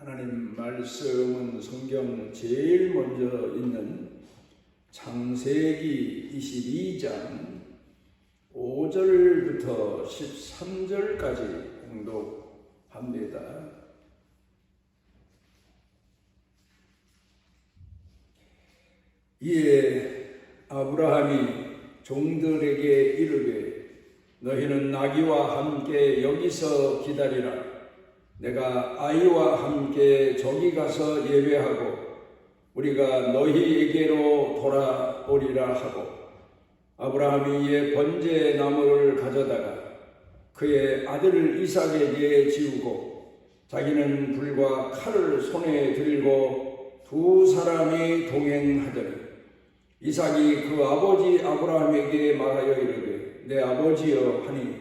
하나님 말씀은 성경 제일 먼저 있는 창세기 22장 5절부터 13절까지 공독합니다. 이에 아브라함이 종들에게 이르되 너희는 나귀와 함께 여기서 기다리라. 내가 아이와 함께 저기 가서 예배하고 우리가 너희에게로 돌아오리라 하고 아브라함이 이에 번제 나무를 가져다가 그의 아들 이삭에게 지우고 자기는 불과 칼을 손에 들고 두 사람이 동행하더니 이삭이 그 아버지 아브라함에게 말하여 이르되 내 아버지여 하니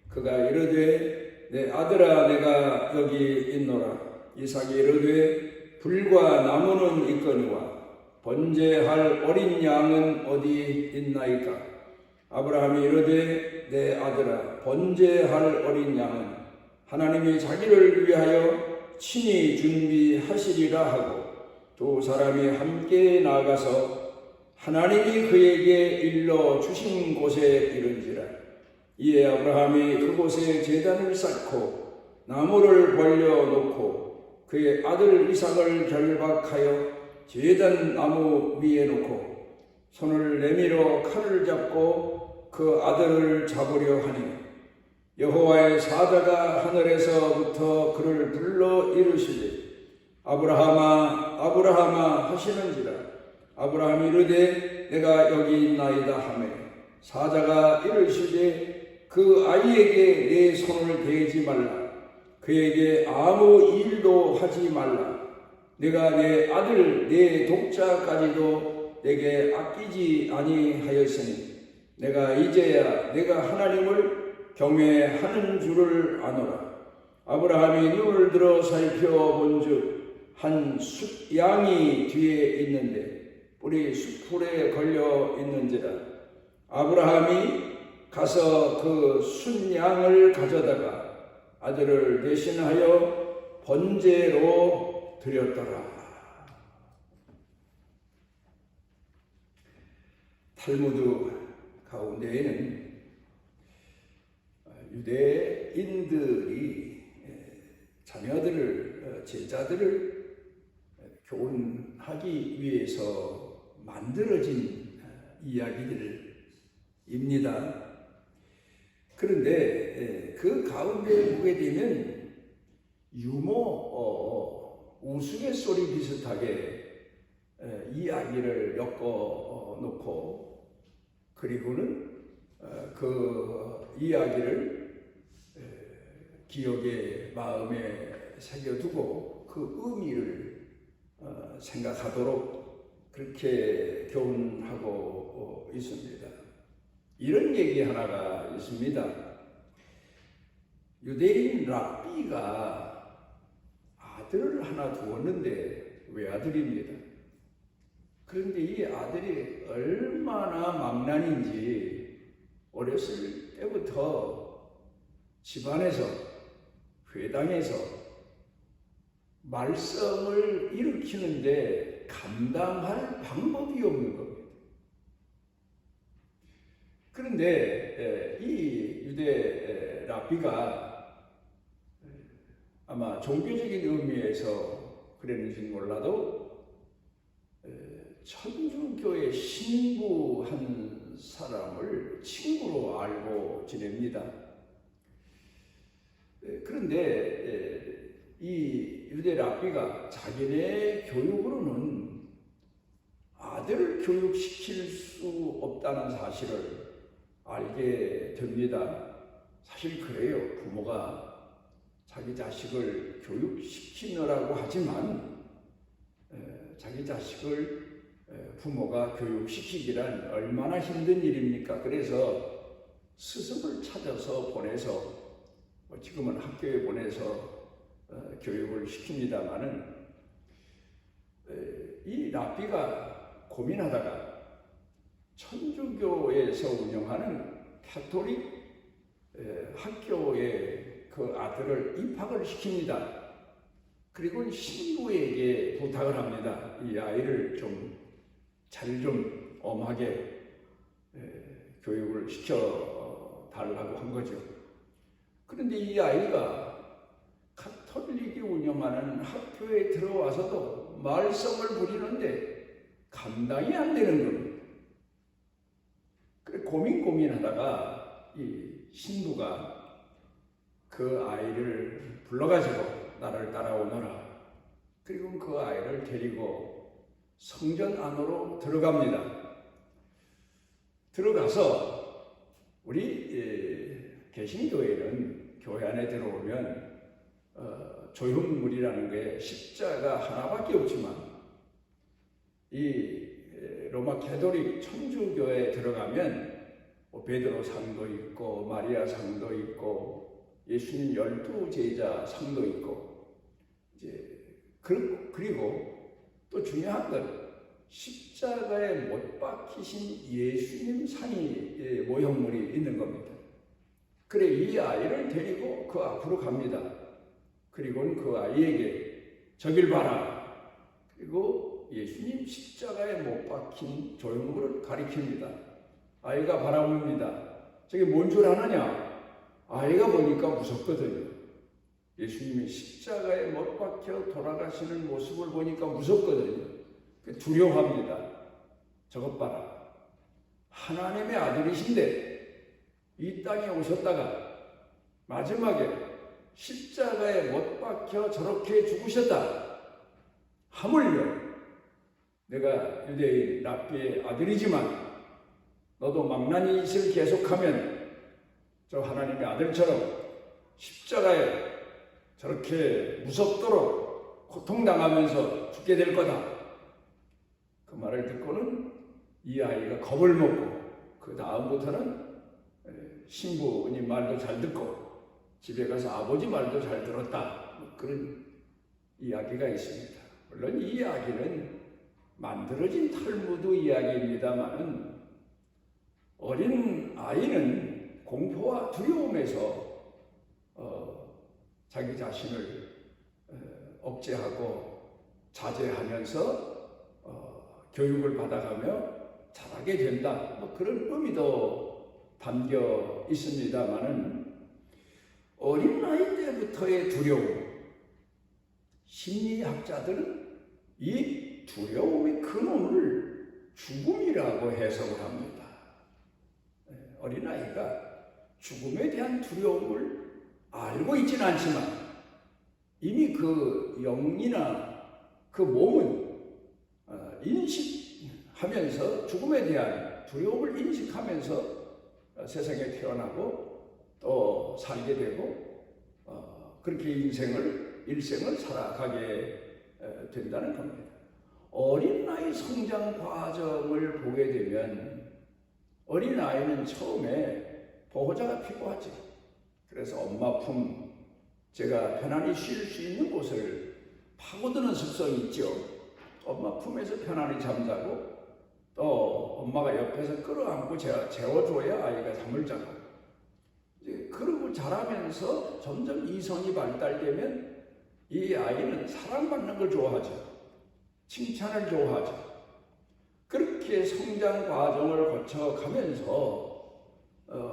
그가 이르되 내 아들아 내가 여기 있노라. 이삭이 이르되 불과 나무는 있거니와 번제할 어린 양은 어디 있나이까? 아브라함이 이르되 내 아들아 번제할 어린 양은 하나님이 자기를 위하여 친히 준비하시리라 하고 두 사람이 함께 나가서 하나님이 그에게 일러 주신 곳에 이른지라. 이에 아브라함이 그곳에 제단을 쌓고 나무를 벌려놓고 그의 아들 이삭을 결박하여 제단 나무 위에 놓고 손을 내밀어 칼을 잡고 그 아들을 잡으려 하니 여호와의 사자가 하늘에서부터 그를 불러 이르시되 아브라함아 아브라함아 하시는지라. 아브라함이 이르되 내가 여기 있나이다 하매 사자가 이르시되 그 아이에게 내 손을 대지 말라. 그에게 아무 일도 하지 말라. 내가 내 아들 내 독자까지도 내게 아끼지 아니하였으니 내가 이제야 내가 하나님을 경외하는 줄을 아노라. 아브라함이 눈을 들어 살펴본즉 한 숫양이 뒤에 있는데 뿔이 숫풀에 걸려 있는지라. 아브라함이 가서 그 순양을 가져다가 아들을 대신하여 번제로 드렸더라. 탈무드 가운데에는 유대인들이 자녀들을 제자들을 교훈하기 위해서 만들어진 이야기들입니다. 그런데 그 가운데 보게 되면 유머, 우스갯소리 비슷하게 이야기를 엮어 놓고 그리고는 그 이야기를 기억에 마음에 새겨두고 그 의미를 생각하도록 그렇게 교훈하고 있습니다. 이런 얘기 하나가 있습니다. 유대인 랍비가 아들을 하나 두었는데 외아들입니다. 그런데 이 아들이 얼마나 망난인지 어렸을 때부터 집안에서 회당에서 말썽을 일으키는데 감당할 방법이 없는 겁니다. 그런데 이 유대 랍비가 아마 종교적인 의미에서 그랬는지 몰라도 천주교에 신부한 사람을 친구로 알고 지냅니다. 그런데 이 유대 랍비가 자기네 교육으로는 아들을 교육시킬 수 없다는 사실을 알게 됩니다. 사실 그래요. 부모가 자기 자식을 교육시키느라고 하지만 자기 자식을 부모가 교육시키기란 얼마나 힘든 일입니까? 그래서 스승을 찾아서 보내서 지금은 학교에 보내서 교육을 시킵니다마는 이 랍비가 고민하다가 천주교에서 운영하는 가톨릭 학교에 그 아들을 입학을 시킵니다. 그리고 신부에게 부탁을 합니다. 이 아이를 좀 잘 좀 엄하게 교육을 시켜 달라고 한 거죠. 그런데 이 아이가 가톨릭이 운영하는 학교에 들어와서도 말썽을 부리는데 감당이 안 되는 겁니다. 그래 고민하다가 이 신부가 그 아이를 불러가지고 나를 따라오너라. 그리고 그 아이를 데리고 성전 안으로 들어갑니다. 들어가서 우리 개신교회는 교회 안에 들어오면 조형물이라는 게 십자가 하나밖에 없지만 이 로마 가톨릭 천주교에 들어가면 베드로 상도 있고 마리아 상도 있고 예수님 12 제자 상도 있고 이제 그리고 또 중요한 건 십자가에 못 박히신 예수님 상이 모형물이 있는 겁니다. 그래 이 아이를 데리고 그 앞으로 갑니다. 그리고는 그 아이에게 저길 봐라. 그리고 예수님 십자가에 못 박힌 조형물을 가리킵니다. 아이가 바라봅니다. 저게 뭔 줄 아느냐? 아이가 보니까 무섭거든요. 예수님이 십자가에 못 박혀 돌아가시는 모습을 보니까 무섭거든요. 두려워합니다. 저것 봐라. 하나님의 아들이신데 이 땅에 오셨다가 마지막에 십자가에 못 박혀 저렇게 죽으셨다. 하물며 내가 유대인 랍비의 아들이지만 너도 망나니 짓을 계속하면 저 하나님의 아들처럼 십자가에 저렇게 무섭도록 고통당하면서 죽게 될 거다. 그 말을 듣고는 이 아이가 겁을 먹고 그 다음부터는 신부님 말도 잘 듣고 집에 가서 아버지 말도 잘 들었다. 그런 이야기가 있습니다. 물론 이 이야기는 만들어진 탈무드 이야기입니다만은 어린 아이는 공포와 두려움에서 자기 자신을 억제하고 자제하면서 교육을 받아가며 자라게 된다. 그런 의미도 담겨 있습니다만은 어린 나이 때부터의 두려움, 심리학자들은 이 두려움의 근원을 죽음이라고 해석을 합니다. 어린아이가 죽음에 대한 두려움을 알고 있지는 않지만 이미 그 영이나 그 몸은 인식하면서 죽음에 대한 두려움을 인식하면서 세상에 태어나고 또 살게 되고 그렇게 일생을 살아가게 된다는 겁니다. 어린 나이 성장 과정을 보게 되면 어린 아이는 처음에 보호자가 필요하죠. 그래서 엄마 품, 제가 편안히 쉴 수 있는 곳을 파고드는 습성이 있죠. 엄마 품에서 편안히 잠자고 또 엄마가 옆에서 끌어안고 재워줘야 아이가 잠을 자고 이제 그러고 자라면서 점점 이성이 발달되면 이 아이는 사랑받는 걸 좋아하죠. 칭찬을 좋아하죠. 그렇게 성장 과정을 거쳐가면서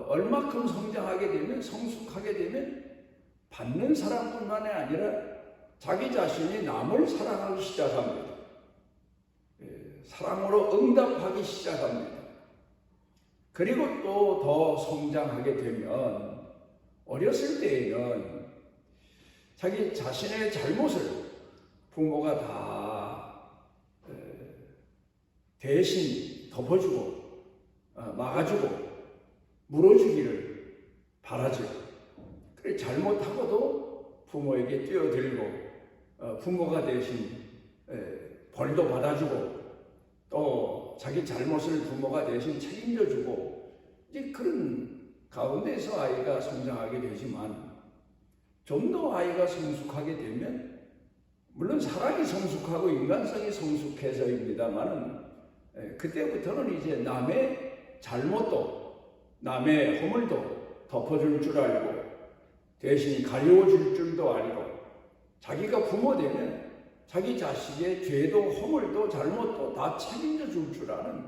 얼마큼 성장하게 되면 성숙하게 되면 받는 사랑뿐만이 아니라 자기 자신이 남을 사랑하기 시작합니다. 사랑으로 응답하기 시작합니다. 그리고 또 더 성장하게 되면 어렸을 때에는 자기 자신의 잘못을 부모가 다 대신 덮어주고 막아주고 물어주기를 바라죠. 그래 잘못하고도 부모에게 뛰어들고 부모가 대신 벌도 받아주고 또 자기 잘못을 부모가 대신 책임져주고 이제 그런 가운데서 아이가 성장하게 되지만 좀 더 아이가 성숙하게 되면 물론 사랑이 성숙하고 인간성이 성숙해서입니다만은 그때부터는 이제 남의 잘못도 남의 허물도 덮어줄 줄 알고 대신 가려워줄 줄도 알고 자기가 부모 되면 자기 자식의 죄도 허물도 잘못도 다 책임져 줄 줄 아는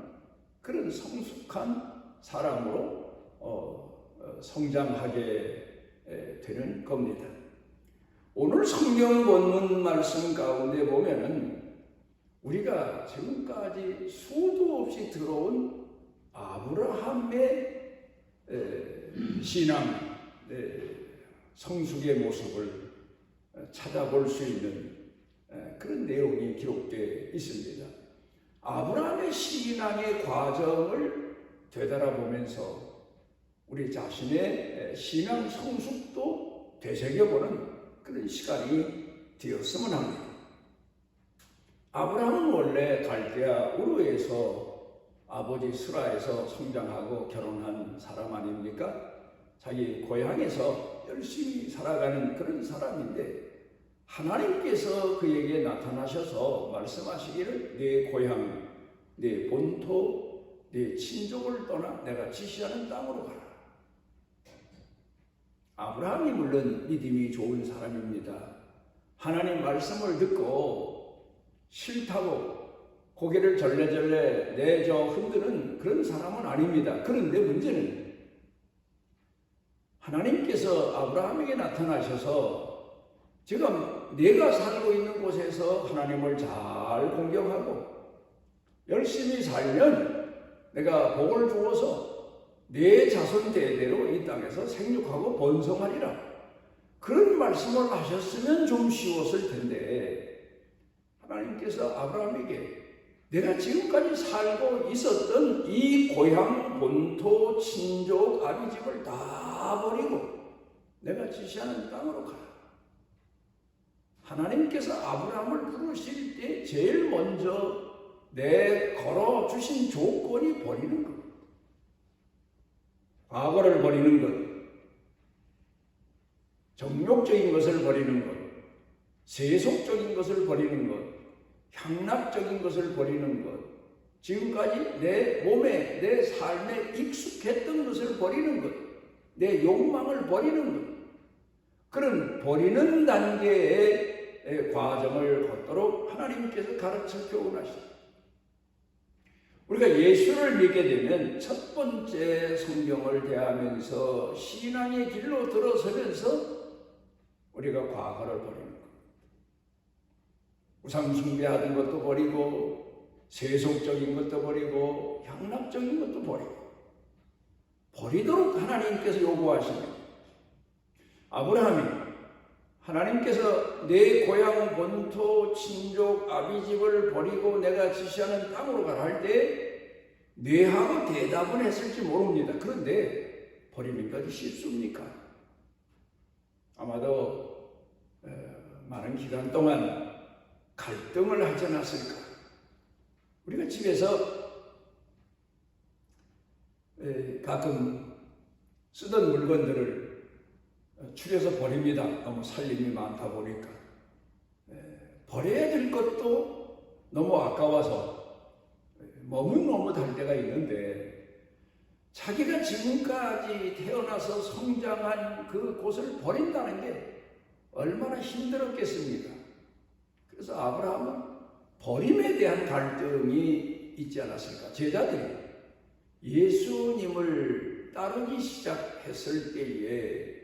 그런 성숙한 사람으로 성장하게 되는 겁니다. 오늘 성경 본문 말씀 가운데 보면은 우리가 지금까지 수도 없이 들어온 아브라함의 신앙, 성숙의 모습을 찾아볼 수 있는 그런 내용이 기록되어 있습니다. 아브라함의 신앙의 과정을 되돌아보면서 우리 자신의 신앙 성숙도 되새겨보는 그런 시간이 되었으면 합니다. 아브라함은 원래 갈대아 우르에서 아버지 스라에서 성장하고 결혼한 사람 아닙니까? 자기 고향에서 열심히 살아가는 그런 사람인데 하나님께서 그에게 나타나셔서 말씀하시기를 내 고향, 내 본토, 내 친족을 떠나 내가 지시하는 땅으로 가라. 아브라함이 물론 믿음이 좋은 사람입니다. 하나님 말씀을 듣고 싫다고 고개를 절레절레 내저 흔드는 그런 사람은 아닙니다. 그런데 문제는 하나님께서 아브라함에게 나타나셔서 지금 내가 살고 있는 곳에서 하나님을 잘 공경하고 열심히 살면 내가 복을 주어서 내 자손 대대로 이 땅에서 생육하고 번성하리라. 그런 말씀을 하셨으면 좀 쉬웠을 텐데 하나님께서 아브라함에게 내가 지금까지 살고 있었던 이 고향, 본토, 친족, 아비집을 다 버리고 내가 지시하는 땅으로 가라. 하나님께서 아브라함을 부르실 때 제일 먼저 걸어 주신 조건이 버리는 것. 과거를 버리는 것, 정욕적인 것을 버리는 것, 세속적인 것을 버리는 것, 향락적인 것을 버리는 것, 지금까지 내 몸에, 내 삶에 익숙했던 것을 버리는 것, 내 욕망을 버리는 것, 그런 버리는 단계의 과정을 걷도록 하나님께서 가르쳐 교훈하십니다. 우리가 예수를 믿게 되면 첫 번째 성경을 대하면서 신앙의 길로 들어서면서 우리가 과거를 버리는 것. 우상 숭배하던 것도 버리고 세속적인 것도 버리고 향락적인 것도 버리도록 하나님께서 요구하십니다. 아브라함이 하나님께서 내 고향, 본토, 친족, 아비집을 버리고 내가 지시하는 땅으로 가라 할 때 뇌하고 대답은 했을지 모릅니다. 그런데 버리는 것이 쉽습니까? 아마도 많은 기간 동안 갈등을 하지 않았을까? 우리가 집에서 가끔 쓰던 물건들을 추려서 버립니다. 너무 살림이 많다 보니까. 버려야 될 것도 너무 아까워서 머뭇머뭇할 때가 있는데 자기가 지금까지 태어나서 성장한 그곳을 버린다는 게 얼마나 힘들었겠습니까? 그래서 아브라함은 버림에 대한 갈등이 있지 않았을까? 제자들이 예수님을 따르기 시작했을 때에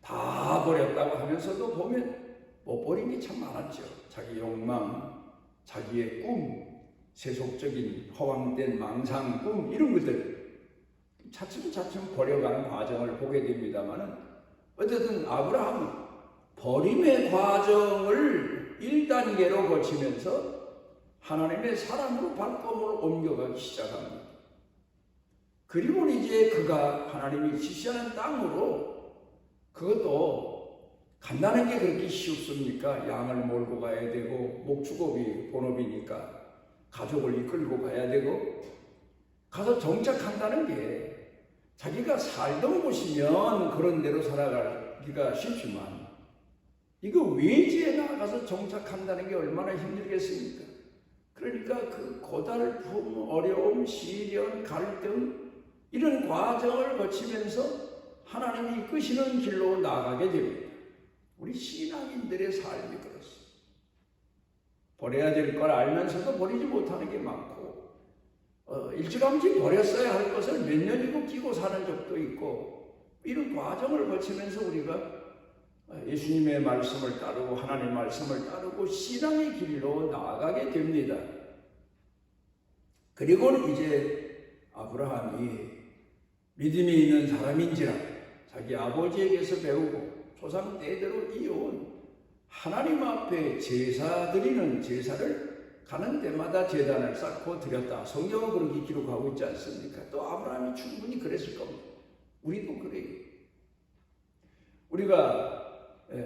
다 버렸다고 하면서도 보면 못 버린 게 참 많았죠. 자기 욕망, 자기의 꿈, 세속적인 허황된 망상, 꿈 이런 것들 차츰차츰 버려가는 과정을 보게 됩니다만은 어쨌든 아브라함은 버림의 과정을 1단계로 거치면서 하나님의 사람으로 발걸음을 옮겨가기 시작합니다. 그리고 이제 그가 하나님이 지시하는 땅으로 그것도 간다는 게 그렇게 쉽습니까? 양을 몰고 가야 되고 목축업이 본업이니까 가족을 이끌고 가야 되고 가서 정착한다는 게 자기가 살던 곳이면 그런 대로 살아가기가 쉽지만 이거 외지에 나가서 정착한다는 게 얼마나 힘들겠습니까? 그러니까 그 고달픔, 어려움, 시련, 갈등 이런 과정을 거치면서 하나님이 이끄시는 길로 나아가게 됩니다. 우리 신앙인들의 삶이 그렇습니다. 버려야 될 걸 알면서도 버리지 못하는 게 많고, 일찌감치 버렸어야 할 것을 몇 년이고 끼고 사는 적도 있고, 이런 과정을 거치면서 우리가 예수님의 말씀을 따르고 하나님의 말씀을 따르고 신앙의 길로 나아가게 됩니다. 그리고 이제 아브라함이 믿음이 있는 사람인지라 자기 아버지에게서 배우고 조상 때대로 이어온 하나님 앞에 제사 드리는 제사를 가는 데마다 제단을 쌓고 드렸다. 성경은 그렇게 기록하고 있지 않습니까? 또 아브라함이 충분히 그랬을 겁니다. 우리도 그래요. 우리가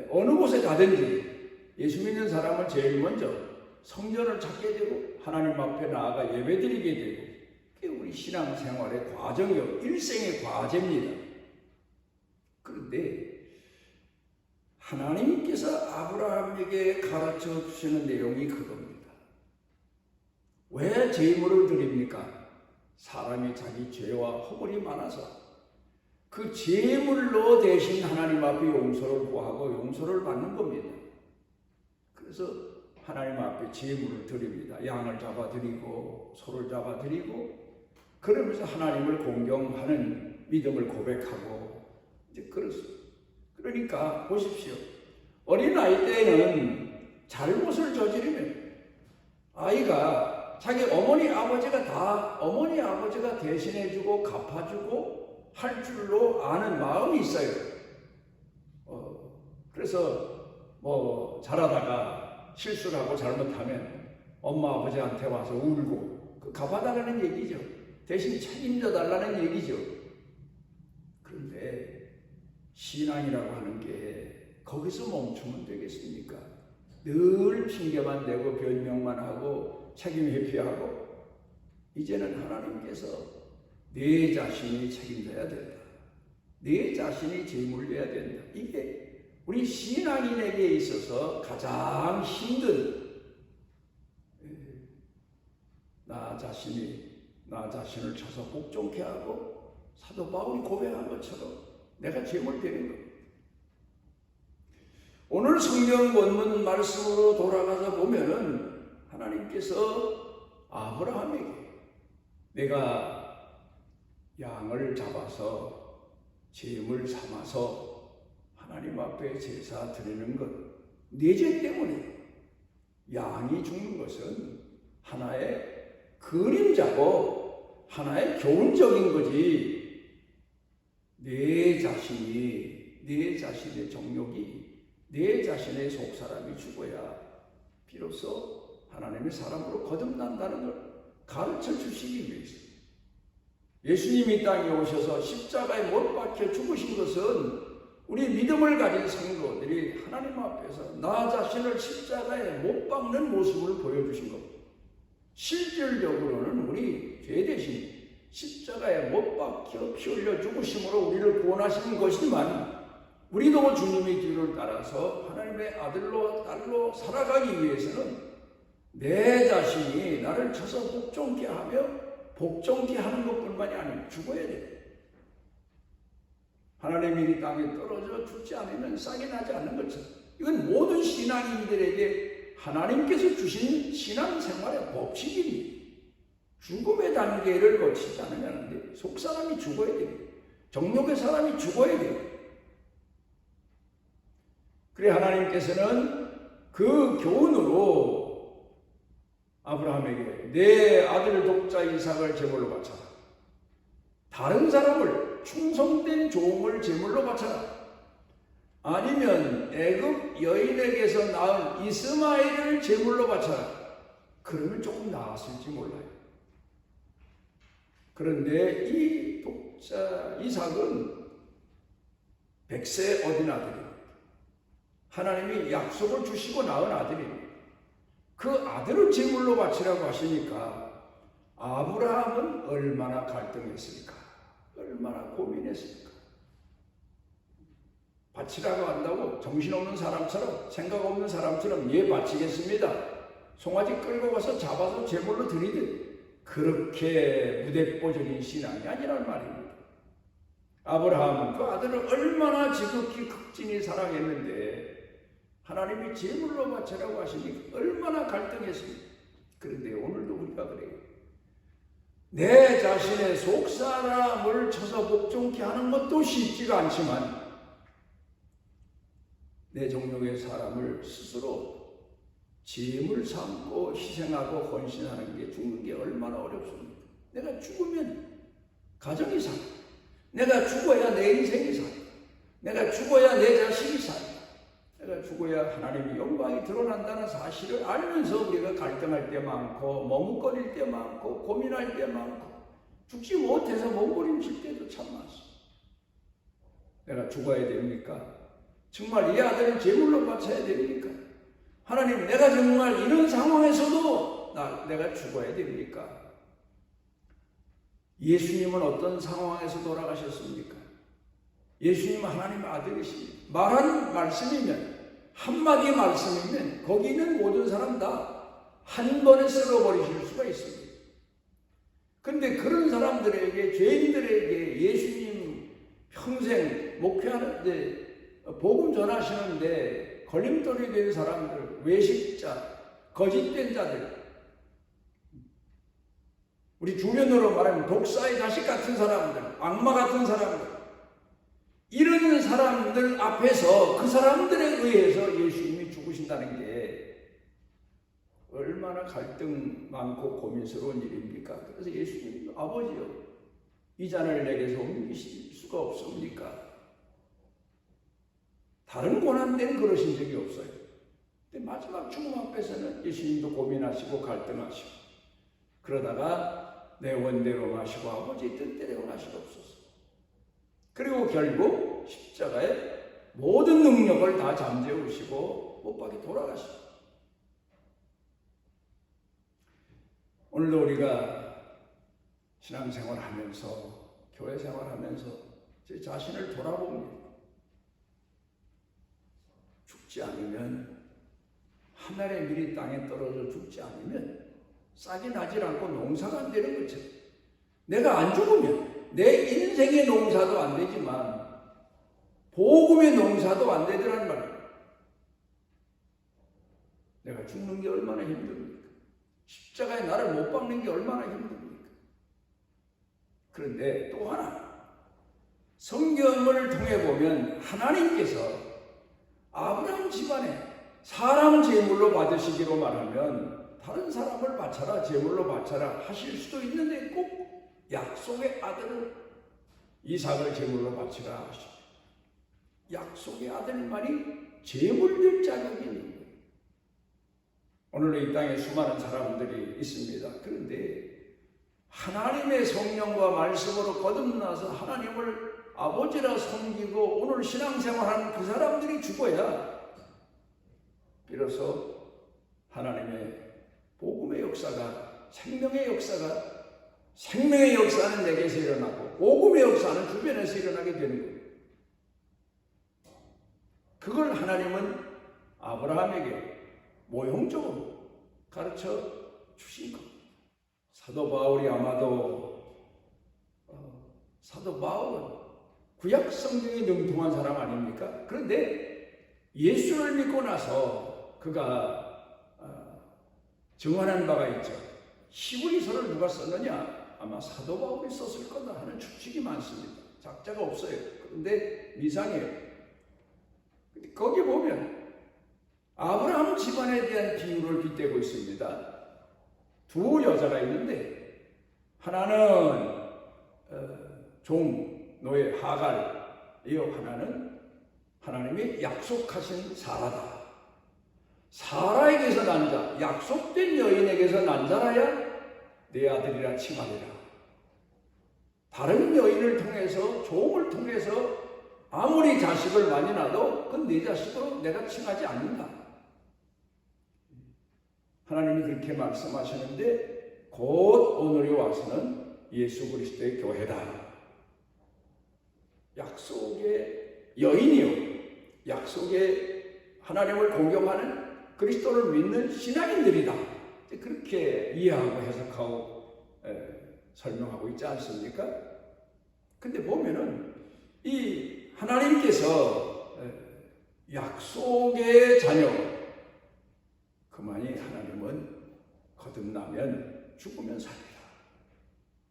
어느 곳에 가든지 예수 믿는 사람은 제일 먼저 성전을 찾게 되고 하나님 앞에 나아가 예배드리게 되고, 그게 우리 신앙생활의 과정이요, 일생의 과제입니다. 그런데 하나님께서 아브라함에게 가르쳐 주시는 내용이 그겁니다. 왜 제물을 드립니까? 사람이 자기 죄와 허물이 많아서 그 제물로 대신 하나님 앞에 용서를 구하고 용서를 받는 겁니다. 그래서 하나님 앞에 제물을 드립니다. 양을 잡아드리고 소를 잡아드리고, 그러면서 하나님을 공경하는 믿음을 고백하고 이제 그렇습니다. 그러니까 보십시오. 어린아이 때는 잘못을 저지르면 아이가 자기 어머니 아버지가 대신해주고 갚아주고 할 줄로 아는 마음이 있어요. 그래서 자라다가 실수를 하고 잘못하면 엄마 아버지한테 와서 울고 갚아달라는 얘기죠. 대신 책임져 달라는 얘기죠. 그런데 신앙이라고 하는 게 거기서 멈추면 되겠습니까? 늘 핑계만 대고 변명만 하고 책임 회피하고, 이제는 하나님께서 내 자신이 책임져야 된다. 내 자신이 제물돼야 된다. 이게 우리 신앙인에게 있어서 가장 힘든, 나 자신을 쳐서 복종케 하고 사도 바울이 고백한 것처럼 내가 제물되는 겁니다. 오늘 성경 본문 말씀으로 돌아가서 보면은 하나님께서 아브라함에게 내가 양을 잡아서 제물 삼아서 하나님 앞에 제사 드리는 것, 내 죄 때문에 양이 죽는 것은 하나의 그림자고 하나의 교훈적인 거지, 내 자신의 정욕이, 내 자신의 속사람이 죽어야 비로소 하나님의 사람으로 거듭난다는 걸 가르쳐 주시기 위해서 예수님이 땅에 오셔서 십자가에 못 박혀 죽으신 것은 우리 믿음을 가진 성도들이 하나님 앞에서 나 자신을 십자가에 못 박는 모습을 보여주신 겁니다. 실질적으로는 우리 죄 대신 십자가에 못 박혀 피 흘려 죽으심으로 우리를 구원하시는 것이지만, 우리도 주님의 뒤를 따라서 하나님의 아들로 딸로 살아가기 위해서는 내 자신이 나를 쳐서 복종케 하며 복종케 하는 것뿐만이 아니라 죽어야 돼. 하나님이 이 땅에 떨어져 죽지 않으면 싹이 나지 않는 것처럼, 이건 모든 신앙인들에게 하나님께서 주신 신앙생활의 법칙입니다. 죽음의 단계를 거치지 않으면 안 돼요. 속사람이 죽어야 돼요. 정욕의 사람이 죽어야 돼요. 그래 하나님께서는 그 교훈으로 아브라함에게 내 아들 독자 이삭을 제물로 바쳐라. 다른 사람을 충성된 종을 제물로 바쳐라. 아니면 애굽 여인에게서 낳은 이스마엘을 제물로 바쳐라. 그러면 조금 나았을지 몰라요. 그런데 이 독자 이삭은 100세 어린 아들입니다. 하나님이 약속을 주시고 낳은 아들입니다. 그 아들을 제물로 바치라고 하시니까 아브라함은 얼마나 갈등했을까? 얼마나 고민했을까? 바치라고 한다고 정신없는 사람처럼, 생각 없는 사람처럼 예 바치겠습니다. 송아지 끌고 가서 잡아서 제물로 드리듯 그렇게 무대뽀적인 신앙이 아니란 말입니다. 아브라함은 그 아들을 얼마나 지극히 극진히 사랑했는데 하나님이 제물로 바치라고 하시니 얼마나 갈등했습니까? 그런데 오늘도 우리가 그래요. 내 자신의 속사람을 쳐서 복종케 하는 것도 쉽지가 않지만 내 종족의 사람을 스스로 제물 삼고 희생하고 헌신하는 게, 죽는 게 얼마나 어렵습니까? 내가 죽으면 가정이 살아. 내가 죽어야 내 인생이 살아. 내가 죽어야 내 자식이 살아. 내가 죽어야 하나님의 영광이 드러난다는 사실을 알면서 우리가 갈등할 때 많고, 머뭇거릴 때 많고, 고민할 때 많고, 죽지 못해서 몸부림칠 때도 참 많습니다. 내가 죽어야 됩니까? 정말 이 아들을 제물로 바쳐야 됩니까? 하나님, 내가 정말 이런 상황에서도 내가 죽어야 됩니까? 예수님은 어떤 상황에서 돌아가셨습니까? 예수님은 하나님의 아들이십니다. 말한 말씀이면, 한마디 말씀이면 거기 있는 모든 사람 다 한 번에 썰어버리실 수가 있습니다. 근데 그런 사람들에게, 죄인들에게 예수님 평생 목회하는데, 복음 전하시는데 걸림돌이 된 사람들, 외식자, 거짓된 자들, 우리 주변으로 말하면 독사의 자식 같은 사람들, 악마 같은 사람들, 이런 사람들 앞에서 그 사람들에 의해서 예수님이 죽으신다는 게 얼마나 갈등 많고 고민스러운 일입니까? 그래서 예수님이 아버지요, 이 잔을 내게서 옮기실 수가 없습니까? 다른 고난된 그러신 적이 없어요. 근데 마지막 죽음 앞에서는 예수님도 고민하시고 갈등하시고, 그러다가 내 원대로 마시고 아버지의 뜻대로 마시옵소서. 그리고 결국 십자가에 모든 능력을 다 잠재우시고 못 박에 돌아가시고. 오늘도 우리가 신앙생활하면서, 교회 생활하면서 제 자신을 돌아봅니다. 죽지 않으면, 하늘의 밀이 땅에 떨어져 죽지 않으면 싹이 나질 않고 농사가 안 되는 거죠. 내가 안 죽으면 내 인생의 농사도 안 되지만 복음의 농사도 안 되더란 말이에요. 내가 죽는 게 얼마나 힘듭니까? 십자가에 나를 못 박는 게 얼마나 힘듭니까? 그런데 또 하나, 성경을 통해 보면 하나님께서 아브라함 집안에 사람 제물로 받으시기로 말하면 다른 사람을 바쳐라, 제물로 바쳐라 하실 수도 있는데 꼭 약속의 아들을, 이삭을 제물로 바치라 하십니다. 약속의 아들만이 제물될 자격이 있는 거예요. 오늘 이 땅에 수많은 사람들이 있습니다. 그런데 하나님의 성령과 말씀으로 거듭나서 하나님을 아버지라 섬기고 오늘 신앙생활하는 그 사람들이 죽어야 비로소 하나님의 복음의 역사가, 생명의 역사는 내게서 일어나고 복음의 역사는 주변에서 일어나게 되는 거예요. 그걸 하나님은 아브라함에게 모형적으로 가르쳐 주신 겁니다. 사도 바울이 아마도 사도 바울은 구약 성경에 능통한 사람 아닙니까? 그런데 예수를 믿고 나서 그가 증언한 바가 있죠. 히브리서를 누가 썼느냐? 아마 사도 바울이 썼을 거다 하는 추측이 많습니다. 작자가 없어요. 그런데 미상이에요. 거기 보면 아브라함 집안에 대한 비유를 빗대고 있습니다. 두 여자가 있는데 하나는 종노예 하갈이요, 하나는 하나님이 약속하신 사라다. 사라에게서 난 자, 약속된 여인에게서 난 자라야 내 아들이라 칭하리라. 다른 여인을 통해서, 종을 통해서 아무리 자식을 많이 낳아도 그건 내 자식으로 내가 칭하지 않는다. 하나님이 그렇게 말씀하시는데 곧 오늘이 와서는 예수 그리스도의 교회다. 약속의 여인이요, 약속의 하나님을 공경하는 그리스도를 믿는 신앙인들이다. 그렇게 이해하고 해석하고 설명하고 있지 않습니까? 근데 보면은 이 하나님께서 약속의 자녀. 그만이 하나님은 거듭나면 죽으면 삽니다.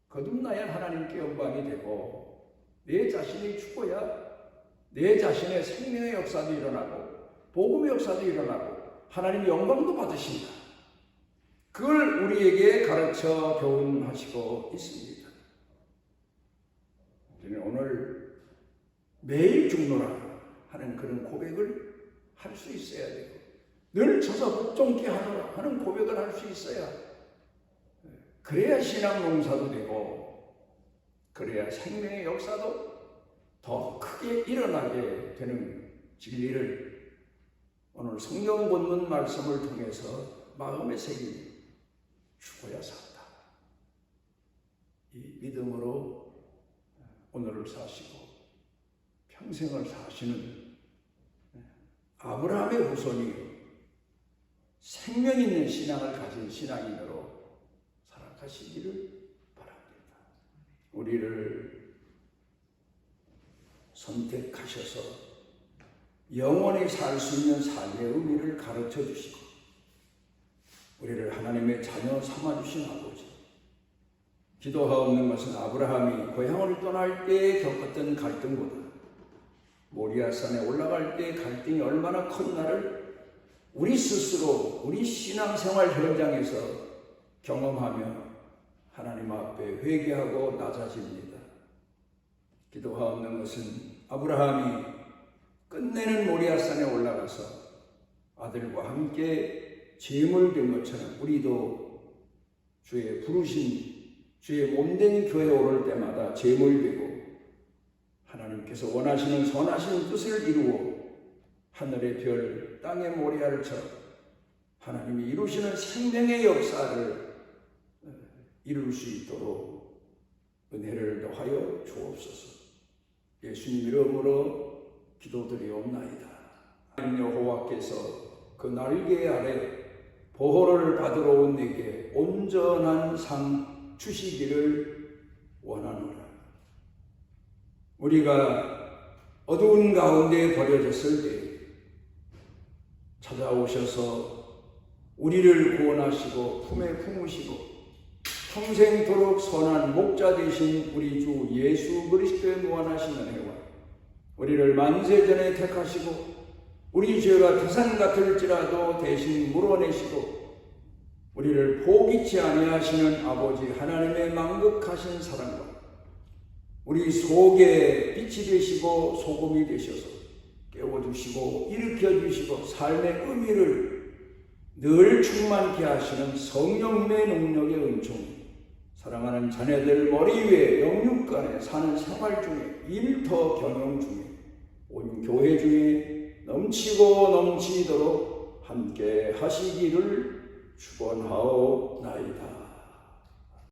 거듭나야 하나님께 영광이 되고 내 자신이 죽어야 내 자신의 생명의 역사도 일어나고 복음의 역사도 일어나고 하나님 영광도 받으신다. 그걸 우리에게 가르쳐 교훈하시고 있습니다. 우리는 오늘 매일 죽노라 하는 그런 고백을 할 수 있어야 되고 늘 져서 복종케 하노라 하는 고백을 할 수 있어야 그래야 신앙 농사도 되고 그래야 생명의 역사도 더 크게 일어나게 되는 진리를 오늘 성경 본문 말씀을 통해서 마음에 새기니 죽어야 산다. 이 믿음으로 오늘을 사시고 평생을 사시는 아브라함의 후손이 생명 있는 신앙을 가진 신앙인으로 살아가시기를 바랍니다. 우리를 선택하셔서 영원히 살 수 있는 삶의 의미를 가르쳐 주시고 우리를 하나님의 자녀 삼아주신 아버지. 기도하옵는 것은 아브라함이 고향을 떠날 때 겪었던 갈등보다 모리아산에 올라갈 때 갈등이 얼마나 컸나를 우리 스스로 우리 신앙생활 현장에서 경험하며 하나님 앞에 회개하고 낮아집니다. 기도하옵는 것은 아브라함이 끝내는 모리아산에 올라가서 아들과 함께 제물 된 것처럼 우리도 주의 부르신 주의 몸된 교회에 오를 때마다 제물 되고 하나님께서 원하시는 선하신 뜻을 이루어 하늘의 별 땅의 모래알처럼 하나님이 이루시는 생명의 역사를 이룰 수 있도록 은혜를 더하여 주옵소서. 예수님 이름으로 기도드리옵나이다. 하나님 여호와께서 그 날개 아래 보호를 받으러 온 내게 온전한 상 주시기를 원하노라. 우리가 어두운 가운데 버려졌을 때 찾아오셔서 우리를 구원하시고 품에 품으시고 평생토록 선한 목자 되신 우리 주 예수 그리스도의 무한하신 은혜와 우리를 만세전에 택하시고 우리 죄가 태산 같을지라도 대신 물어내시고 우리를 포기치 아니하시는 아버지 하나님의 만극하신 사랑과 우리 속에 빛이 되시고 소금이 되셔서 깨워주시고 일으켜주시고 삶의 의미를 늘 충만케 하시는 성령님의 능력의 은총이 사랑하는 자녀들 머리 위에 영육간에 사는 생활 중에 일터 경영 중에 온 교회 중에 넘치고 넘치도록 함께 하시기를 축원하옵나이다.